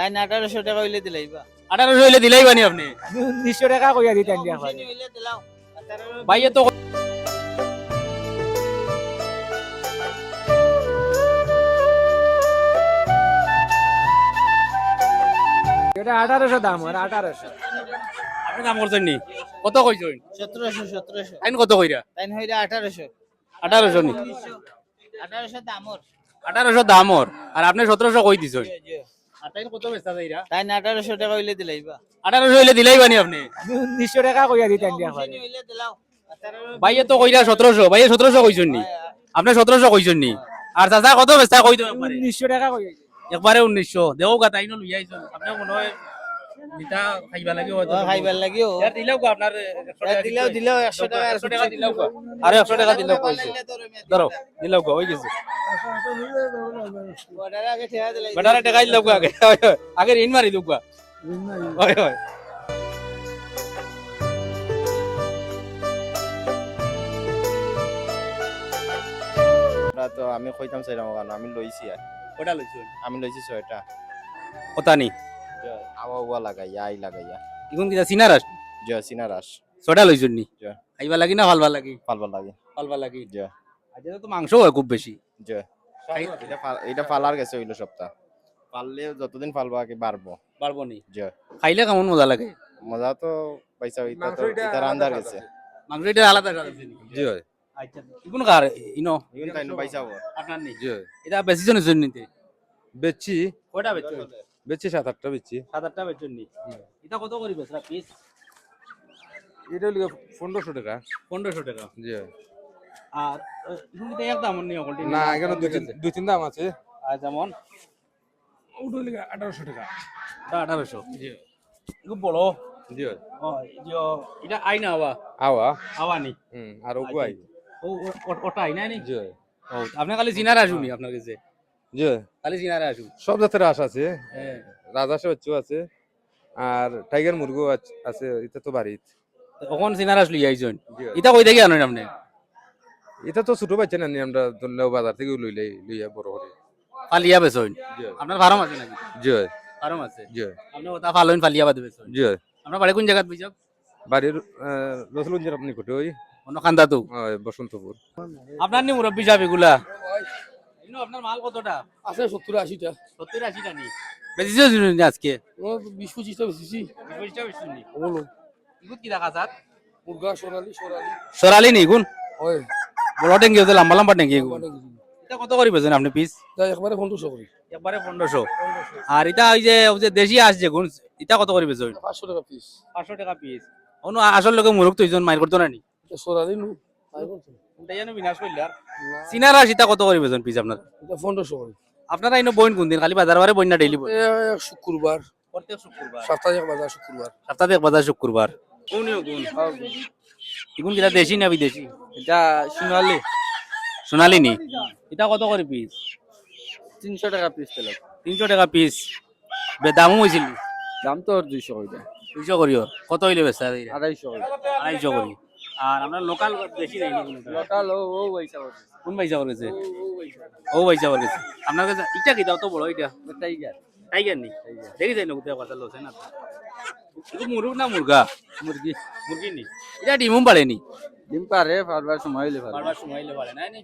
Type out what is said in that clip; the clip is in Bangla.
তাই 1800 টাকা হইলে দিলাইবা 1800 হইলে দিলাই বানি আপনি 1900 টাকা কইয়া দিতেন দিয়া পারে হইলে দিলাও ভাই তো এটা 1800 দাম আর 1800 আপনি দাম করছেন নি কত কইছেন 1700 আইন কত কইরা তাই হইলে 1800 1800 নি 1800 দামর 1800 দামর আর আপনি 1700 কই দিছেন আর তাই কত বেচতা যাইরা তাই 1800 টাকা হইলে দিলাইবা 1800 হইলে দিলাই বানি আপনি 1900 টাকা কইয়া দিতেন দিয়া পারে হইলে দিলাও ভাই তো কইরা 1700 ভাই 1700 কইছেন নি আপনি 1700 কইছেন নি আর চাচা কত বেচতা কই দাও একবারে 1900 টাকা কইয়া একবারে 1900 দেও গা তাইনো লই আইছেন আপনি মনে হয় নিতা খাইবা লাগি হয়তো খাইবার লাগিও ইয়ার দিলাও গা আপনার 100 টাকা দিলাও 100 টাকা 100 টাকা দিলাও গা আরে 100 টাকা দিলাও কইছে ধরো দিলাও গা হই গেছে বর্ডার আগে ঠেয়া দিলাই বেটারে টাকা দিলাও গা আগে আগে ঋণ মারি দিও গা হয় হয় তো আমি কইতাম চাইলাম কারণ আমি লইছি আর কটা লইছেন আমি লইছি 6টা কথা নি আওয়া লাগাইয়া আই লাগাইয়া ইগুন কিটা সিনারাস সিনা রাস ছটা লইছেন নি জি। খাইবা লাগি না ফালবা লাগি ফালবা লাগে ফালবা লাগি জি আজ তো মাংস হয় খুব বেশি জি এটা ফালার গেছে হইলো সপ্তাহ পারলে যতদিন ফালবা কি বাড়বো পারবো নি জি খাইলে কেমন মজা লাগে মজা তো পয়সা হইতা তো এটা রান্দার গেছে মাংস এটা আলাদা স্বাদ আছে নি? জি আচ্ছা ইগুন কার ইনো ইউন তাইনো পয়সা হবো আপনার নি জি এটা বেশি জন হইছেন নিতে বেচছি কয়টা বেচছেন বেচছি 7-8টা বেচছি 7-8টা বেচছেন নি এটা কত করি বেচরা পিস এটা হলো 1500 টাকা 1500 টাকা জি আর ইগুন কিটা একদম নি অকলটি না এখানে দুই তিন দাম আছে আর যেমন ওটা হলো 1800 টাকা এটা 1800 জি ইগু বড় জি ও জিও এটা আইনা আওয়া আওয়া আওয়া নি আর ওগুয়াই ও ওটা আইনা নি জি ও আপনি খালি জিনার আসুনি আপনার কাছে জি খালি জিনার আসুন সব জাতের আশ আছে হ্যাঁ রাজহাঁস বাচ্চু আছে আর টাইগার মুরগো আছে এটা তো বাড়িত ওখান সিনার আসলি আইজন জি এটা কই দেখি আনেন আপনি এটা তো ছোট বাচ্চা না আমরা ধরলেও বাজার থেকে লইয়া বড় করে ফালিয়া বেচইন জি আপনার ফার্ম আছে নাকি জি ফার্ম আছে জি আপনি ওটা ফালইন ফালিয়া বাদ বেচইন জি আপনার বাড়ি কোন জায়গাত বিজাব বাড়ির রসুলগঞ্জের আপনি কোটে ওই অন্য খান্দা তো বসন্তপুর আপনার নি মুরব্বি সাহেব এগুলা ইনো আপনার মাল কতটা আছে 70-80টা 70-80 টা নি বেচিছো নি আজকে 20-25টা বেশি 20টা বেচছনি বলো ইগুত কি দেখা যাত মুরগা সোনালি সরালি নি গুণ ওই বড় টেঙ্গি হতে লম্বা লম্বা টেঙ্গি এগুন মানে এটা কত করি বেচেন আপনি পিস তাই একবারে 1500 করি একবারে 1500 আর এটা ওই যে দেশি আসছে গুণ এটা কত করি বেচইন 500 টাকা পিস 500 টাকা পিস অনু আসল লোকে মুরগ তো ইজন মাইর করতো না নি এটা সোনালি নু তাই করছো এটা জানো বিনাশ করলে আর সিনারা সীতা কত করি বেচন পিস আপনার এটা 1500 করি আপনারা ইনো বইন কোন দিন খালি বাজার বারে বইন না ডেইলি বইন শুক্রবার প্রত্যেক শুক্রবার সপ্তাহে বাজার শুক্রবার সপ্তাহে এক বাজার শুক্রবার কোনিও কোন ইগুন কিটা দেশি না বিদেশি এটা সোনালি সোনালি নি এটা কত করে পিস 300 টাকা পিস দিলাম 300 টাকা পিস দামও হইছিল দাম তো 200 কইরা 200 করিও কত হইলে বেচা 250 কইরা 250 করি আর আমরা লোকাল দেশি নাই নি কোনো লোকাল ও পয়সা করছে কোন পয়সা করেছে ও পয়সা করেছে আপনার কাছে এটা কি দাও তো বড় এটা টাইগার টাইগার নি দেখি যাই না কোথায় কথা লোছে না এটা মুরগ না মুরগা মুরগি মুরগি নি এটা ডিমও পারে নি ডিম পারে পারবার সময় হইলে পারে বারবার সময় হইলে পারে না নি